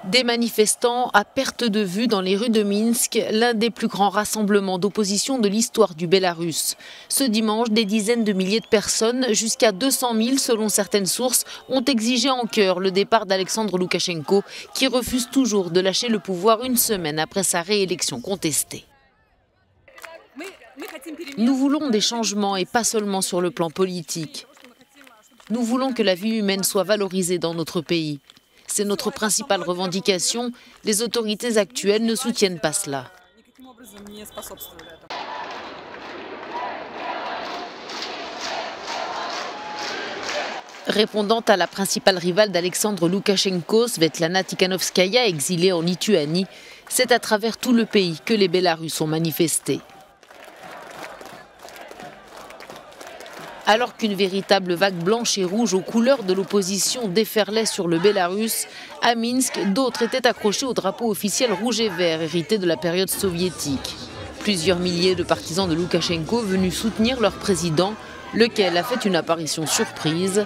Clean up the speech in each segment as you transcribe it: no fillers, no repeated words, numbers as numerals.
Des manifestants à perte de vue dans les rues de Minsk, l'un des plus grands rassemblements d'opposition de l'histoire du Bélarus. Ce dimanche, des dizaines de milliers de personnes, jusqu'à 200 000 selon certaines sources, ont exigé en chœur le départ d'Alexandre Loukachenko, qui refuse toujours de lâcher le pouvoir une semaine après sa réélection contestée. Nous voulons des changements et pas seulement sur le plan politique. Nous voulons que la vie humaine soit valorisée dans notre pays. C'est notre principale revendication. Les autorités actuelles ne soutiennent pas cela. Répondant à la principale rivale d'Alexandre Loukachenko, Svetlana Tikhanovskaya, exilée en Lituanie, c'est à travers tout le pays que les Bélarusses ont manifesté. Alors qu'une véritable vague blanche et rouge aux couleurs de l'opposition déferlait sur le Bélarus, à Minsk, d'autres étaient accrochés au drapeau officiel rouge et vert hérité de la période soviétique. Plusieurs milliers de partisans de Loukachenko venus soutenir leur président, lequel a fait une apparition surprise.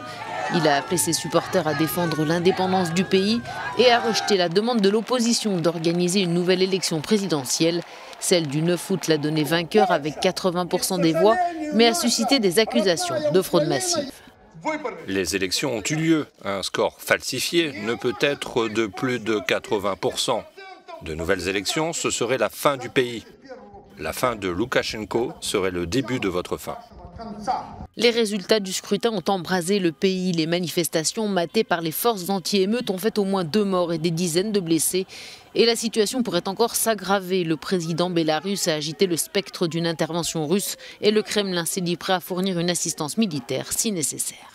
Il a appelé ses supporters à défendre l'indépendance du pays et a rejeté la demande de l'opposition d'organiser une nouvelle élection présidentielle. Celle du 9 août l'a donné vainqueur avec 80% des voix, mais a suscité des accusations de fraude massive. Les élections ont eu lieu. Un score falsifié ne peut être de plus de 80%. De nouvelles élections, ce serait la fin du pays. La fin de Loukachenko serait le début de votre fin. Les résultats du scrutin ont embrasé le pays. Les manifestations matées par les forces anti-émeutes ont fait au moins 2 morts et des dizaines de blessés. Et la situation pourrait encore s'aggraver. Le président bélarusse a agité le spectre d'une intervention russe et le Kremlin s'est dit prêt à fournir une assistance militaire si nécessaire.